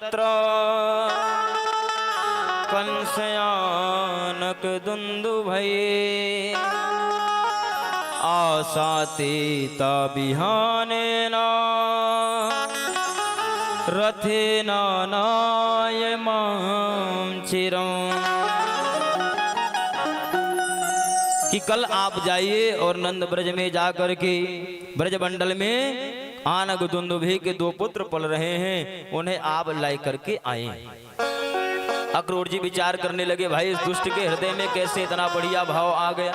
तत्र कंसयानक दुन्दुभये आसाते बिहानेना रथेन नायमां चिरं। कि कल आप जाइए और नंद ब्रज में जाकर के ब्रज मंडल में आनग दुन्दुभि के 2 पुत्र पल रहे हैं, उन्हें आप लाई करके आए। अक्रूर जी विचार करने लगे, भाई इस दुष्ट के हृदय में कैसे इतना बढ़िया भाव आ गया,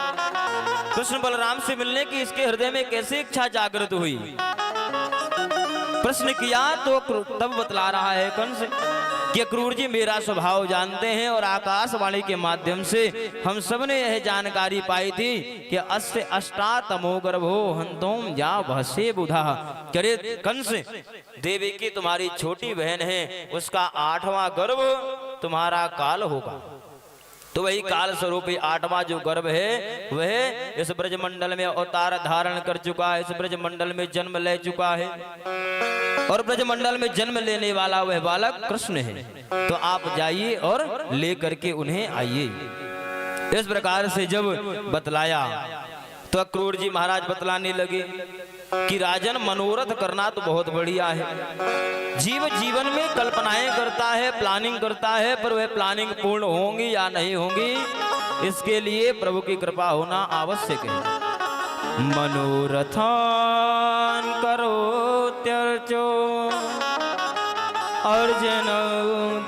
कृष्ण बलराम से मिलने की इसके हृदय में कैसे इच्छा जागृत हुई। प्रश्न किया तो तब बतला रहा है कंस कि अक्रूर जी मेरा स्वभाव जानते हैं और आकाशवाणी के माध्यम से हम सब ने यह जानकारी पाई थी कि अस्य अष्टातमो गर्भो हंतोम या भसे बुधा। करे कंस, देवी की तुम्हारी छोटी बहन है, उसका 8वां गर्भ तुम्हारा काल होगा। तो वही काल स्वरूपी 8वां जो गर्भ है वह इस ब्रजमंडल में अवतार धारण कर चुका है, इस ब्रजमंडल में जन्म ले चुका है और ब्रजमंडल में जन्म लेने वाला वह बालक कृष्ण है। तो आप जाइए और ले करके उन्हें आइए। इस प्रकार से जब बतलाया तो अक्रूर जी महाराज बतलाने लगे कि राजन, मनोरथ करना तो बहुत बढ़िया है, जीव जीवन में कल्पनाएं करता है, प्लानिंग करता है, पर वह प्लानिंग पूर्ण होंगी या नहीं होंगी इसके लिए प्रभु की कृपा होना आवश्यक है। मनोरथान करोत्यर्चो अर्जुन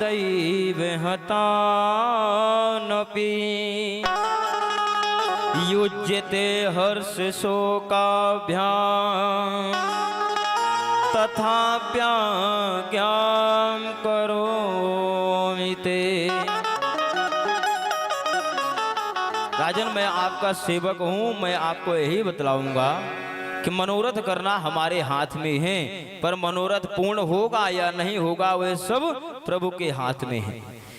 दैव हतानपि युज्यते हर्ष शोकाभ्याम तथाप्याज्ञां करोमि ते। राजन, मैं आपका सेवक हूं, मैं आपको यही बतलाऊंगा कि मनोरथ करना हमारे हाथ में है, पर मनोरथ पूर्ण होगा या नहीं होगा वह सब प्रभु के हाथ में है।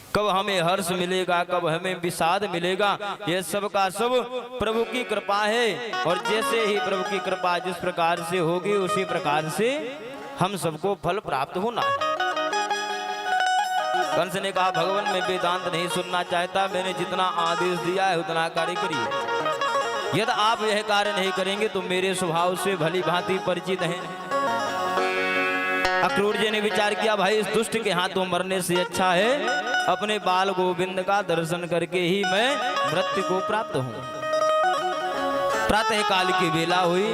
कब हमें हर्ष मिलेगा, कब हमें विषाद मिलेगा, यह सब का सब प्रभु की कृपा है। और जैसे ही प्रभु की कृपा जिस प्रकार से होगी उसी प्रकार से हम सबको फल प्राप्त होना है। कंस ने कहा, भगवान मैं वेदांत नहीं सुनना चाहता, मैंने जितना आदेश दिया है उतना कार्य करिए। यदि आप यह कार्य नहीं करेंगे तो मेरे स्वभाव से भली भांति परिचित हैं। अक्रूर जी ने विचार किया, भाई इस दुष्ट के हाथों मरने से अच्छा है अपने बाल गोविंद का दर्शन करके ही मैं मृत्यु को प्राप्त हूं। प्रातः काल की बेला हुई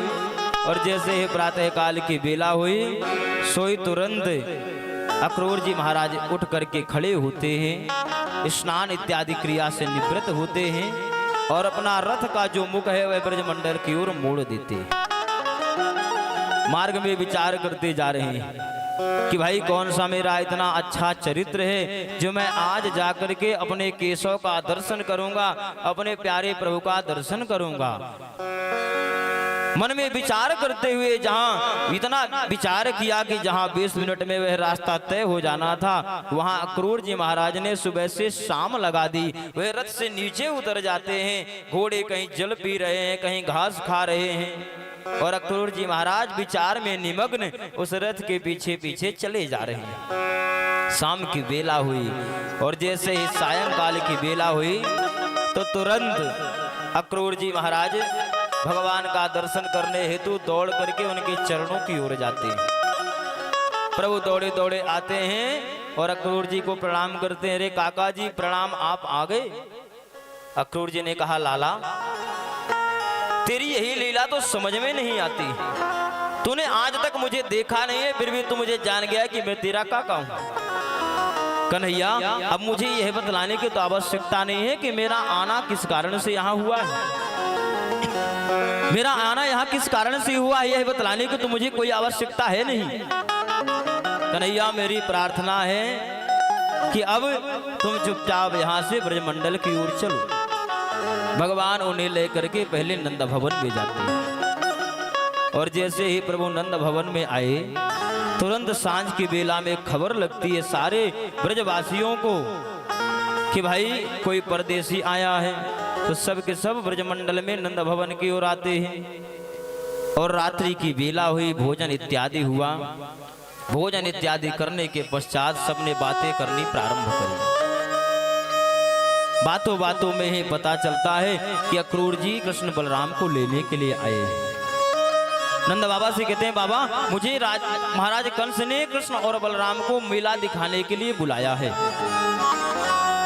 और जैसे ही प्रातः काल की बेला हुई सोई तुरंत अक्रूर जी महाराज उठ करके खड़े होते हैं, स्नान इत्यादि क्रिया से निवृत्त होते हैं और अपना रथ का जो मुख है वह ब्रजमंडल की ओर मोड़ देते हैं। मार्ग में विचार करते जा रहे हैं कि भाई कौन सा मेरा इतना अच्छा चरित्र है जो मैं आज जाकर के अपने केशव का दर्शन करूंगा, अपने प्यारे प्रभु का दर्शन करूंगा। मन में विचार करते हुए जहां इतना विचार किया कि जहां 20 मिनट में वह रास्ता तय हो जाना था, वहां अक्रूर जी महाराज ने सुबह से शाम लगा दी। वह रथ से नीचे उतर जाते हैं, घोड़े कहीं जल पी रहे हैं, कहीं घास खा रहे हैं और अक्रूर जी महाराज विचार में निमग्न उस रथ के पीछे पीछे चले जा रहे हैं। शाम की बेला हुई और जैसे ही सायंकाल की बेला हुई तो तुरंत अक्रूर जी महाराज भगवान का दर्शन करने हेतु दौड़ करके उनके चरणों की ओर जाते हैं। प्रभु दौड़े दौड़े आते हैं और अक्रूर जी को प्रणाम करते हैं। अरे काका जी प्रणाम, आप आ गए। अक्रूर जी ने कहा, लाला तेरी यही लीला तो समझ में नहीं आती, तूने आज तक मुझे देखा नहीं है फिर भी तू मुझे जान गया कि मैं तेरा काका हूं। कन्हैया, अब मुझे यह बतलाने की तो आवश्यकता नहीं है कि मेरा आना किस कारण से यहाँ हुआ है, मेरा आना यहाँ किस कारण से हुआ है यह बतलाने की तो मुझे कोई आवश्यकता है नहीं। कन्हैया, मेरी प्रार्थना है कि अब तुम चुपचाप यहाँ से ब्रजमंडल की ओर चलो। भगवान उन्हें लेकर के पहले नंद भवन में जाते हैं और जैसे ही प्रभु नंद भवन में आए तुरंत सांझ की बेला में खबर लगती है सारे ब्रजवासियों को कि भाई कोई परदेसी आया है। तो सब के सब ब्रजमंडल में नंद भवन की ओर आते हैं और रात्रि की बेला हुई, भोजन इत्यादि हुआ। भोजन इत्यादि करने के पश्चात सबने बातें करनी प्रारंभ करी। बातों बातों में ही पता चलता है कि अक्रूर जी कृष्ण बलराम को लेने के लिए आए हैं। नंद बाबा से कहते हैं, बाबा मुझे महाराज कंस ने कृष्ण और बलराम को मेला दिखाने के लिए बुलाया है।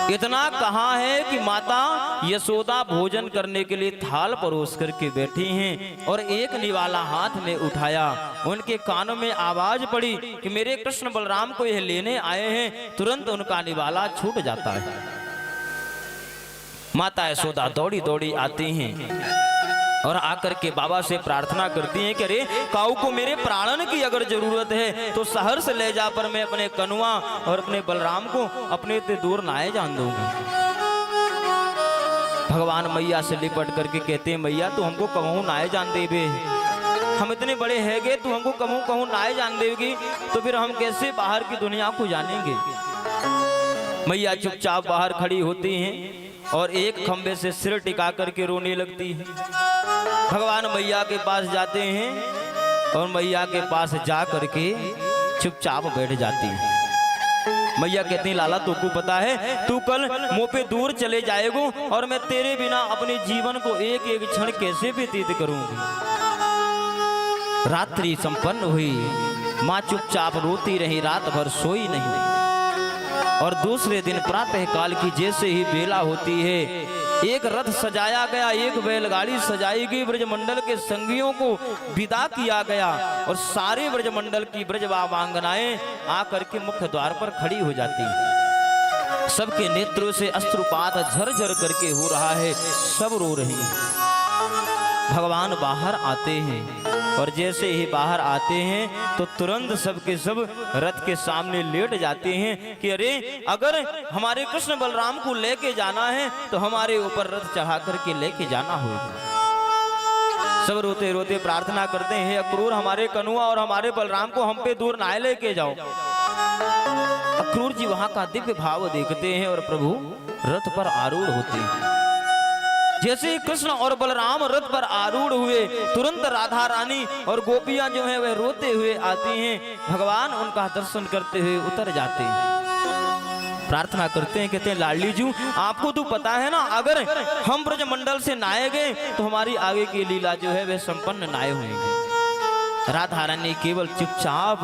इतना कहा है कि माता यशोदा भोजन करने के लिए थाल परोस करके बैठी हैं और एक निवाला हाथ में उठाया। उनके कानों में आवाज पड़ी कि मेरे कृष्ण बलराम को यह लेने आए हैं। तुरंत उनका निवाला छूट जाता है। माता यशोदा दौड़ी दौड़ी आती हैं और आकर के बाबा से प्रार्थना करती हैं कि अरे काऊ को मेरे प्राणन की अगर जरूरत है तो शहर से ले जा, पर मैं अपने कनुआ और अपने बलराम को अपने से दूर नाए जान दूंगी। भगवान मैया से लिपट करके कहते हैं, मैया तू हमको कहूँ नाए जान देवे, हम इतने बड़े है गए, तू हमको कहूँ कहूँ नाए जान देगी तो फिर हम कैसे बाहर की दुनिया को जानेंगे। मैया चुपचाप बाहर खड़ी होती हैं और एक खंबे से सिर टिका करके रोने लगती है। भगवान मैया के पास जाते हैं और मैया के पास जा करके चुपचाप बैठ जाती है। मैया कहती हैं, लाला तुमको पता है तू कल मुंह पे दूर चले जाएगो और मैं तेरे बिना अपने जीवन को एक एक क्षण कैसे व्यतीत करूंगी। रात्रि संपन्न हुई, माँ चुपचाप रोती रही, रात भर सोई नहीं। और दूसरे दिन प्रातः काल की जैसे ही बेला होती है, एक रथ सजाया गया, एक बैलगाड़ी सजाई गई, ब्रजमंडल के संगियों को विदा किया गया और सारे ब्रजमंडल की ब्रजवांगनाएं आकर के मुख्य द्वार पर खड़ी हो जाती हैं। सबके नेत्रों से अश्रुपात झरझर करके हो रहा है, सब रो रही हैं। भगवान बाहर आते हैं और जैसे ही बाहर आते हैं तो तुरंत सबके सब रथ के सामने लेट जाते हैं कि अरे अगर हमारे कृष्ण बलराम को लेके जाना है तो हमारे ऊपर रथ चढ़ा करके लेके जाना होगा। सब रोते रोते प्रार्थना करते हैं, अक्रूर हमारे कनुआ और हमारे बलराम को हम पे दूर ना लेके जाओ। अक्रूर जी वहां का दिव्य भाव देखते हैं और प्रभु रथ पर आरूढ़ होते हैं। जैसे ही कृष्ण और बलराम रथ पर आरूढ़ हुए, तुरंत राधा रानी और गोपियां जो है वह रोते हुए आती हैं। भगवान उनका दर्शन करते हुए उतर जाते हैं, प्रार्थना करते हैं, कहते हैं लाडली जी आपको तो पता है ना, अगर हम ब्रजमंडल से नाए गए तो हमारी आगे की लीला जो है वह संपन्न नाए होंगे। राधा रानी केवल चुपचाप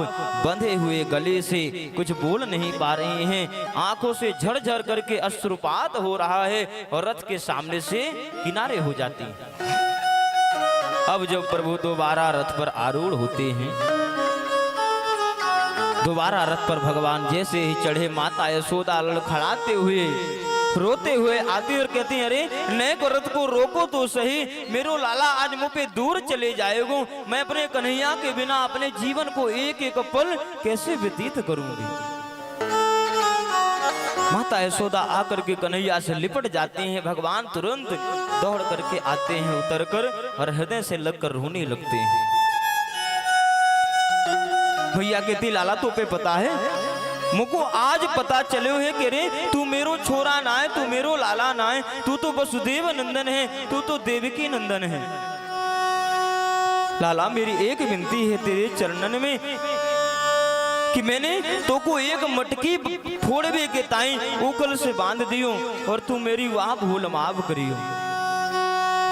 बंधे हुए गले से कुछ बोल नहीं पा रही हैं, आंखों से झरझर करके अश्रुपात हो रहा है और रथ के सामने से किनारे हो जाती हैं। अब जब प्रभु दोबारा रथ पर आरूढ़ होते हैं, दोबारा रथ पर भगवान जैसे ही चढ़े, माता यशोदा लड़खड़ाते हुए रोते हुए आती और कहती हैं, अरे नए को रथ को रोको तो सही, मेरो लाला आज मुँह पे दूर चले जाएगो, मैं अपने कन्हैया के बिना अपने जीवन को एक एक पल कैसे व्यतीत करूंगी। माता यशोदा आकर के कन्हैया से लिपट जाती हैं। भगवान तुरंत दौड़ करके आते हैं, उतरकर और हृदय से लगकर रोने लगते हैं। भैया कहती लाला तो पे पता है, मुझको आज पता चले है कि रे तू मेरो छोरा ना है, तू मेरो लाला ना है, तू तो वसुदेव नंदन है, तू तो देवकी नंदन है। लाला मेरी एक विनती है तेरे चरणन में कि मैंने तो को एक मटकी फोड़वे के ताई उकल से बांध दियो और तू मेरी वाह भूल माफ करियो।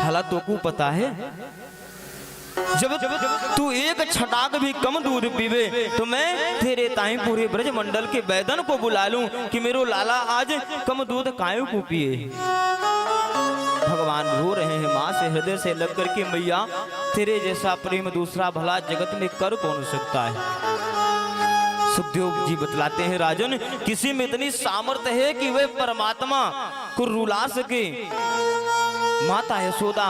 लाला तो को पता है जब तू एक छटाक भी कम दूध पीवे तो मैं तेरे ताई पूरे ब्रजमंडल के बैदन को बुला लूं कि मेरो लाला आज कम दूध कायों को पिए। भगवान रो रहे हैं, माँ से हृदय से लग करके, मैया तेरे जैसा प्रेम दूसरा भला जगत में कर कौन सकता है। सुखदेव जी बतलाते हैं, राजन किसी में इतनी सामर्थ्य है कि वह परमात्मा को रुला सके। माता यशोदा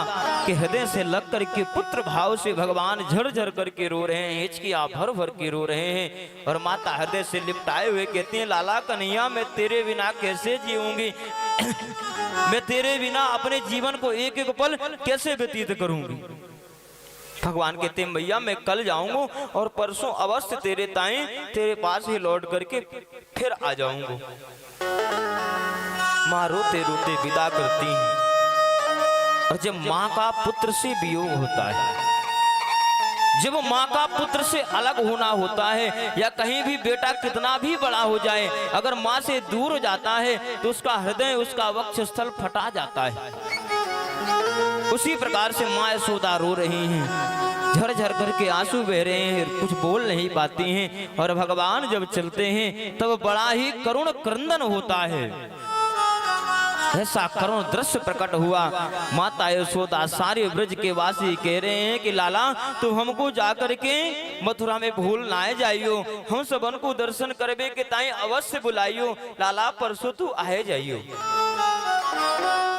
के हृदय से लग करके पुत्र भाव से भगवान झरझर करके रो रहे हैं, हिचकियां भर भर के रो रहे हैं और माता हृदय से लिपटाए हुए कहती हैं, लाला कन्हैया मैं तेरे बिना कैसे जीऊंगी, मैं तेरे बिना अपने जीवन को एक एक पल कैसे व्यतीत करूंगी। भगवान कहते हैं, मैया मैं कल जाऊंगा और परसों अवश्य तेरे ताई तेरे पास ही लौट करके फिर आ जाऊंगा। माँ रोते रोते विदा करती हैं। और जब माँ का पुत्र से वियोग होता है जब माँ का पुत्र से अलग होना होता है या कहीं भी बेटा कितना भी बड़ा हो जाए, अगर माँ से दूर हो जाता है तो उसका हृदय, उसका वक्षस्थल फटा जाता है। उसी प्रकार से माँ यशोदा रो रही हैं, झरझर करके आंसू बह रहे हैं, कुछ बोल नहीं पाती हैं। और भगवान जब चलते हैं तब बड़ा ही करुण क्रंदन होता है। ऐसा करुण दृश्य प्रकट हुआ। माता यशोदा सारे ब्रज के वासी कह रहे हैं कि लाला तुम हमको जाकर के मथुरा में भूल ना जाइयो, हम सबन को दर्शन करबे के ताई अवश्य बुलाइयो, लाला परसों तू आए जाइयो।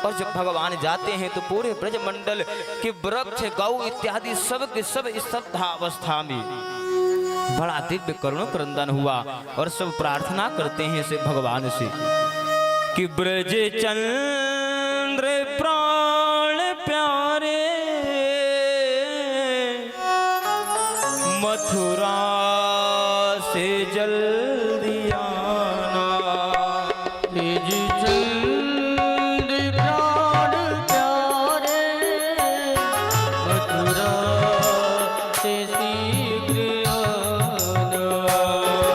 और जब भगवान जाते हैं तो पूरे ब्रज मंडल के वृक्ष, गौ इत्यादि सब के सब स्तब्ध अवस्था में बड़ा दिव्य करुण क्रंदन हुआ। और सब प्रार्थना करते हैं से भगवान से कि ब्रज चंद्र प्राण प्यारे, मथुरा से जल्दी आना। ब्रज चंद्र प्राण प्यारे, मथुरा से शीघ्र आना।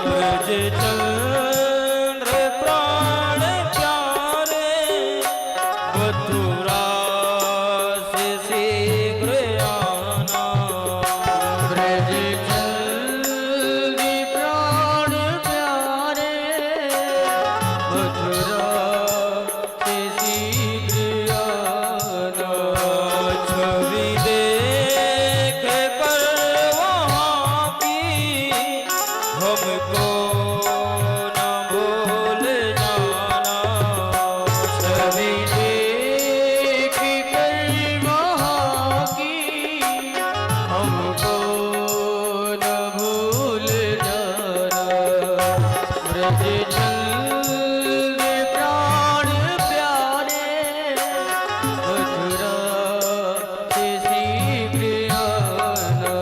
ब्रज चंद्र प्राण मथुरा से शीघ्र आना। ब्रज चंद्र प्राण प्यारे, मथुरा से शीघ्र आना। छवि देख कर वहाँ की हमको न भूल जाना। छवि देख कर वहाँ की हमको न भूल जाना। ब्रज चंद्र प्राण प्यारे, मथुरा से शीघ्र आना।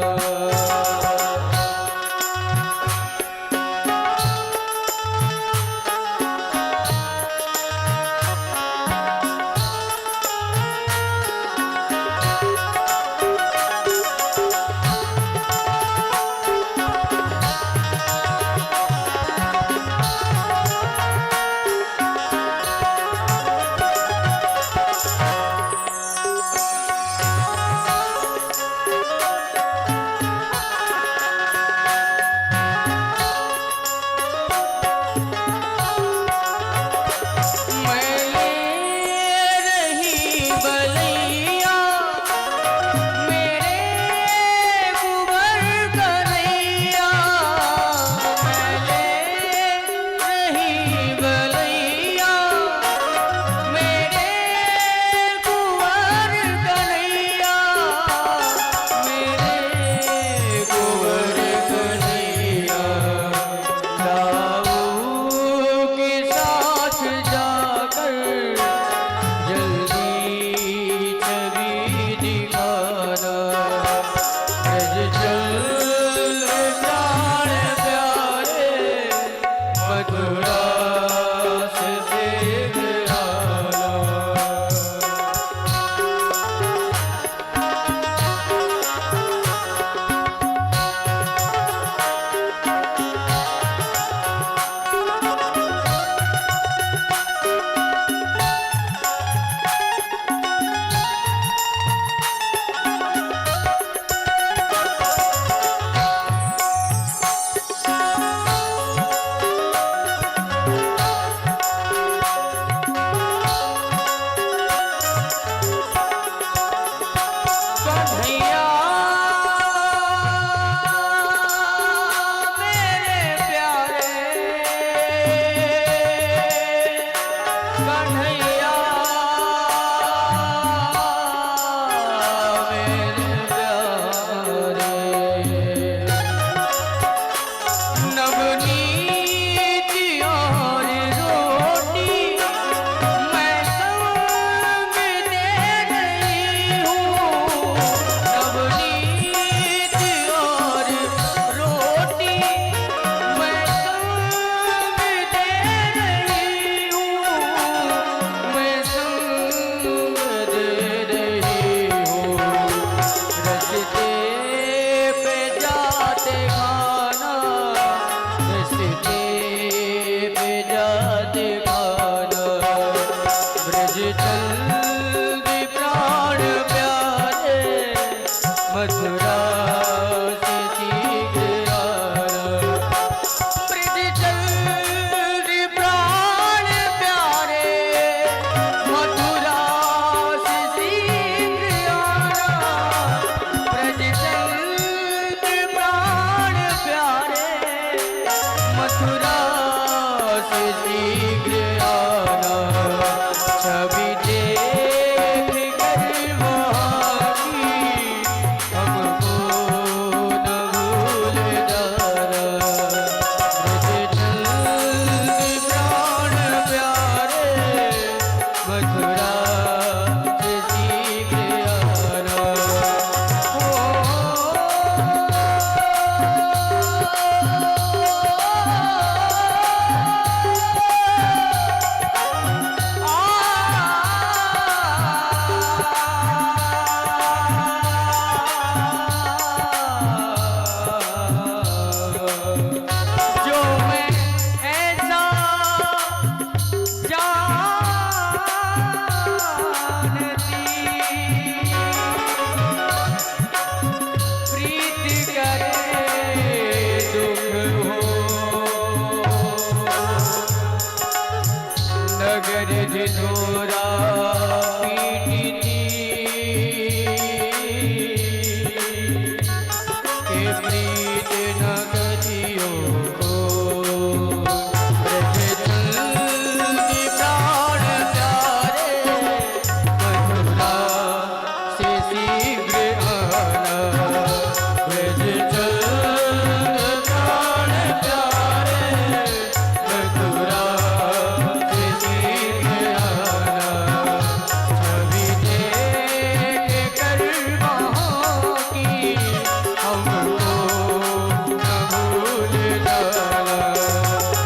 से शीघ्र आना, छवि देख कर वहाँ की हमको न भूल जाना। ब्रज जल्द प्राण प्यारे, मथुरा से शीघ्र आना। जो मैं ऐसा जानती, प्रीत करे दुख हो, नगर ढिढोरा पीटती, के प्रीत न करियो को। ब्रज जल्दी प्राण प्यारे, मथुरा से शीघ्र आना। ब्रज जल्दी प्राण प्यारे, मथुरा से शीघ्र आना। छवि देख कर वहाँ की हमको न भूल जाना।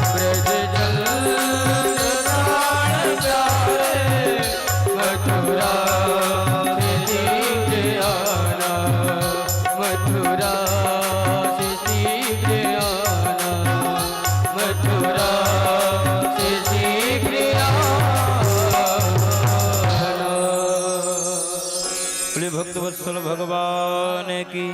ब्रज जल्द प्राण प्यारे, मथुरा से शीघ्र आना। मथुरा से शीघ्र आना, मथुरा से शीघ्र आना। बोले भक्तवत्सल भगवान की।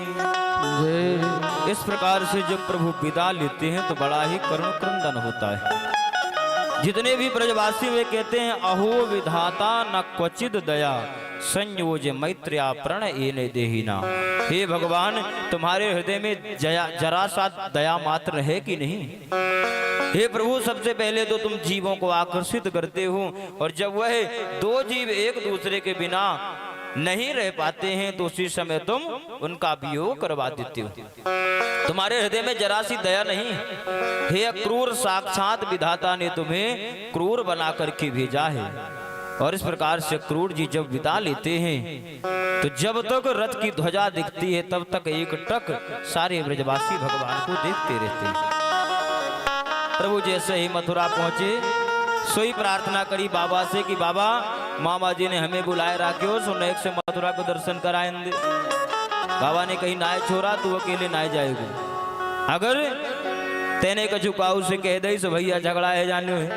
जय। इस प्रकार से जब प्रभु विदा लेते हैं तो बड़ा ही करुण क्रंदन होता है। जितने भी ब्रजवासी वे कहते हैं अहो विधाता न क्वचित दया, संयोज मैत्र्या प्रण एने देहिना। हे भगवान, तुम्हारे हृदय में जरा सा दया मात्र है कि नहीं? हे प्रभु, सबसे पहले तो तुम जीवों को आकर्षित करते हो, और जब वह दो जीव एक दूसरे के बिना नहीं रह पाते हैं तो उसी समय तुम उनका वियोग करवा देते हो। तुम्हारे हृदय में जरा सी दया नहीं। हे क्रूर, साक्षात विधाता ने तुम्हें क्रूर बना करके भेजा है। और इस प्रकार से क्रूर जी जब विदा लेते हैं तो जब तक रथ की ध्वजा दिखती है तब तक एक टक सारे ब्रजवासी भगवान को देखते रहते हैं। प्रभु जैसे ही मथुरा पहुंचे सोई प्रार्थना करी बाबा से कि बाबा, मामा जी ने हमें बुलाए राख्यो सो नेक से मथुरा को दर्शन कराएंगे। बाबा ने कही नाय छोरा, तू अकेले नाय जाएगो। अगर तेने कछु काऊ से कह दई सो भैया झगड़ा है जाने है,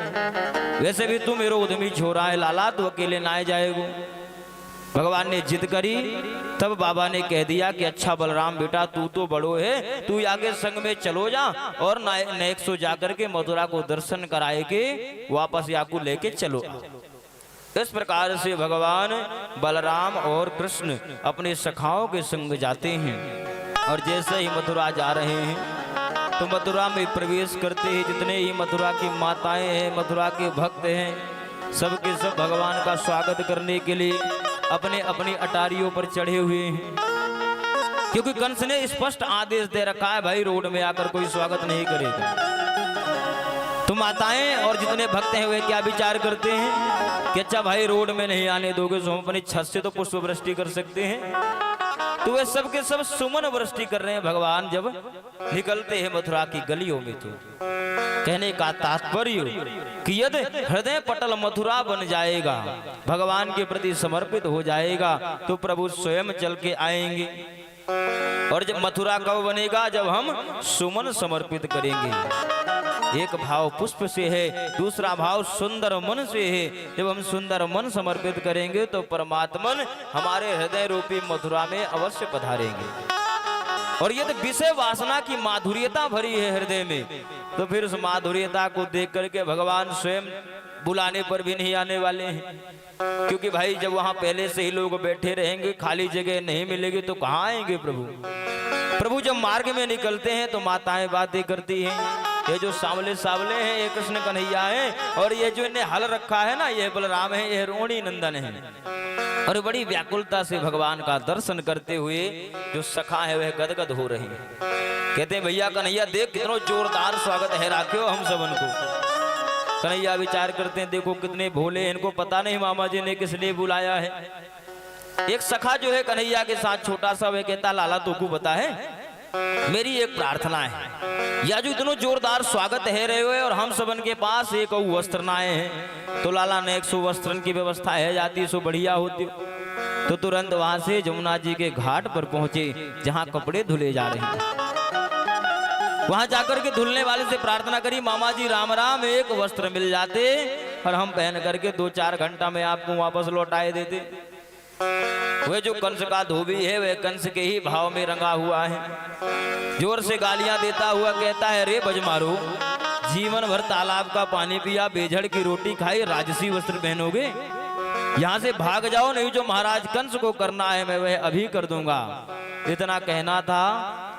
वैसे भी तू मेरो उद्यमी छोरा है लाला, तू अकेले नाय जाएगो। भगवान ने जिद करी, तब बाबा ने कह दिया कि अच्छा बलराम बेटा, तू तो बड़ो है, तू आगे संग में चलो जा और नेक सो जाकर के मथुरा को दर्शन कराए के वापस याकू लेके चलो। इस प्रकार से भगवान बलराम और कृष्ण अपने सखाओं के संग जाते हैं। और जैसे ही मथुरा जा रहे हैं तो मथुरा में प्रवेश करते ही जितने ही मथुरा की माताएं हैं, मथुरा के भक्त हैं, सबके सब भगवान का स्वागत करने के लिए अपने अपनी अटारियों पर चढ़े हुए हैं। क्योंकि कंस ने स्पष्ट आदेश दे रखा है, भाई रोड में आकर कोई स्वागत नहीं करेगा। तो माताएं और जितने भक्त हैं वे क्या विचार करते हैं कि अच्छा भाई रोड में नहीं आने दोगे तो हम अपनी छत से तो पुष्प वृष्टि कर सकते हैं। तो वे सब के सब सुमन वृष्टि कर रहे हैं भगवान जब निकलते हैं मथुरा की गलियों में। तो कहने का तात्पर्य कि यदि हृदय पटल मथुरा बन जाएगा, भगवान के प्रति समर्पित हो जाएगा, तो प्रभु स्वयं चल के आएंगे। और जब मथुरा कब बनेगा? जब हम सुमन समर्पित करेंगे। एक भाव पुष्प से है, दूसरा भाव सुंदर मन से है। जब हम सुंदर मन समर्पित करेंगे तो परमात्मन हमारे हृदय रूपी मथुरा में अवश्य पधारेंगे। और यदि विषय वासना की माधुर्यता भरी है हृदय में, तो फिर उस माधुर्यता को देख करके भगवान स्वयं बुलाने पर भी नहीं आने वाले हैं। क्योंकि भाई जब वहां पहले से ही लोग बैठे रहेंगे, खाली जगह नहीं मिलेगी, तो कहाँ आएंगे प्रभु? प्रभु जब मार्ग में निकलते हैं तो माताएं बातें करती हैं ये जो सावले सावले हैं ये कृष्ण कन्हैया हैं, और ये जो इन्हें हल रखा है ना ये बलराम है, ये रोहिणी नंदन है। और बड़ी व्याकुलता से भगवान का दर्शन करते हुए जो सखा है वह गदगद हो रहे हैं। कहते हैं भैया कन्हैया देख कितना जोरदार स्वागत है राख्यो हम सबन को। कन्हैया विचार करते हैं देखो कितने भोले, इनको पता नहीं मामा जी ने किस लिए बुलाया है। एक सखा जो है कन्हैया के साथ छोटा सा, वह कहता लाला तुमको पता है मेरी एक प्रार्थना है, या जो इतना जोरदार स्वागत है रहे हुए और हम सबन के पास एक वस्त्र न आए हैं, तो लाला ने 100 वस्त्रन की व्यवस्था है जाती सो बढ़िया होती। तो तुरंत वहां से जमुना जी के घाट पर पहुंचे जहां कपड़े धुले जा रहे हैं। वहां जाकर के धुलने वाले से प्रार्थना करी मामा जी राम राम, एक वस्त्र मिल जाते और हम पहन करके 2-4 घंटा में आपको वापस लौटाए देते। वह जो कंस का धोबी है वह कंस के ही भाव में रंगा हुआ है, जोर से गालियां देता हुआ कहता है रे बजमारो, जीवन भर तालाब का पानी पिया, बेझड़ की रोटी खाई, राजसी वस्त्र पहनोगे? यहाँ से भाग जाओ, नहीं जो महाराज कंस को करना है मैं वह अभी कर दूंगा। इतना कहना था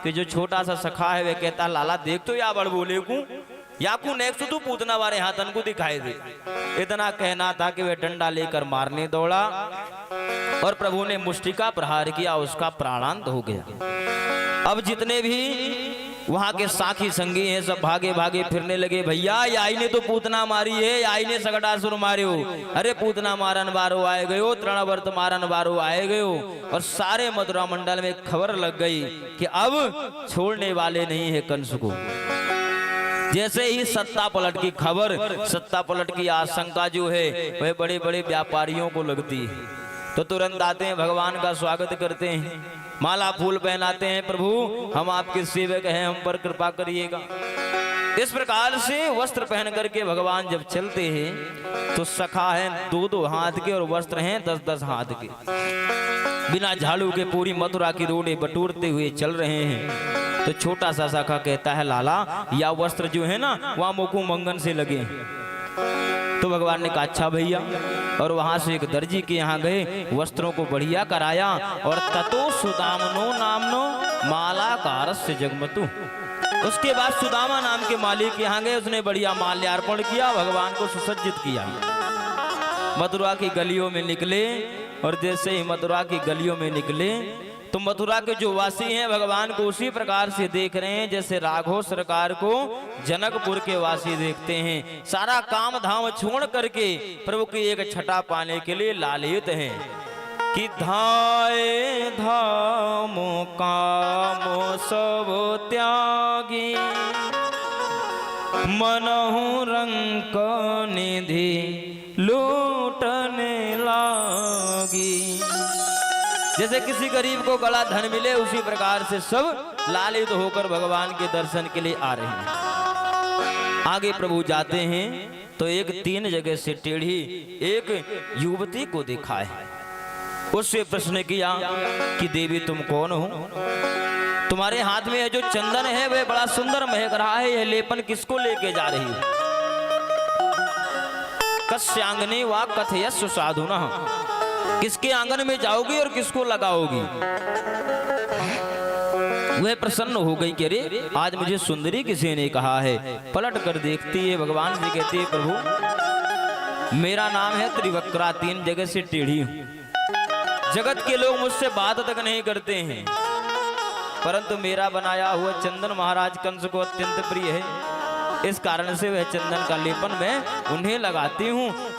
कि जो छोटा सा सखा है वह कहता लाला देख तो या बड़ बोले को या को नेक्स्ट तू पूतना वाले हाथन को दिखाई दे। इतना कहना था कि वह डंडा लेकर मारने दौड़ा और प्रभु ने मुष्टि का प्रहार किया, उसका प्राणांत हो गया। अब जितने भी वहां के साखी संगी हैं सब भागे भागे फिरने लगे, भैया आई ने तो पूतना मारी है, आई ने सगटासुर मारियो, अरे पूतना मारन बारो आए गयो, तृणवर्त मारन बारो आए गयो। और सारे मथुरा मंडल में खबर लग गई कि अब छोड़ने वाले नहीं है कंस को। जैसे ही सत्ता पलट की खबर, सत्ता पलट की आशंका जो है वह बड़े बड़े व्यापारियों को लगती है, तो तुरंत आते हैं भगवान का स्वागत करते हैं, माला फूल पहनाते हैं, प्रभु हम आपके सेवक हैं, हम पर कृपा करिएगा। इस प्रकार से वस्त्र पहन करके भगवान जब चलते हैं तो सखा है 2-2 हाथ के और वस्त्र हैं 10-10 हाथ के, बिना झाड़ू के पूरी मथुरा की रोडे बटोरते हुए चल रहे हैं। तो छोटा सा सखा कहता है लाला या वस्त्र जो है ना वहां मोकू मंगन से लगे। तो भगवान ने कहा अच्छा भैया, और वहां से एक दर्जी के यहाँ गए, वस्त्रों को बढ़िया कराया और ततो सुदामनो नामनो मालाकारस्य जगमतु। उसके बाद सुदामा नाम के मालिक के यहाँ गए, उसने बढ़िया माल्यार्पण किया, भगवान को सुसज्जित किया। मथुरा की गलियों में निकले और जैसे ही मथुरा की गलियों में निकले तो मथुरा के जो वासी हैं भगवान को उसी प्रकार से देख रहे हैं जैसे राघव सरकार को जनकपुर के वासी देखते हैं। सारा काम धाम छोड़ करके प्रभु की एक छटा पाने के लिए लालित हैं कि धाए धामो कामो सब त्यागी, मनहु रंक निधि लूटने लागी। जैसे किसी गरीब को बड़ा धन मिले उसी प्रकार से सब लालित होकर भगवान के दर्शन के लिए आ रहे हैं। आगे प्रभु जाते हैं तो एक 3 जगह से टेढ़ी एक युवती को देखा है। उससे प्रश्न किया कि देवी तुम कौन हो, तुम्हारे हाथ में जो चंदन है वह बड़ा सुंदर महक रहा है, यह लेपन किसको लेके जा रही है? कस्यांगने वा कथयस्व साधुना, किसके आंगन में जाओगी और किसको लगाओगी? वह प्रसन्न हो गई कि अरे आज मुझे सुंदरी किसी ने कहा है। पलट कर देखती है, भगवान से कहती है प्रभु मेरा नाम है त्रिवक्रा, 3 जगह से टेढ़ी हूं, जगत के लोग मुझसे बात तक नहीं करते हैं, परंतु मेरा बनाया हुआ चंदन महाराज कंस को अत्यंत प्रिय है, इस कारण से वह चंदन का लेपन मैं उन्हें लगाती हूँ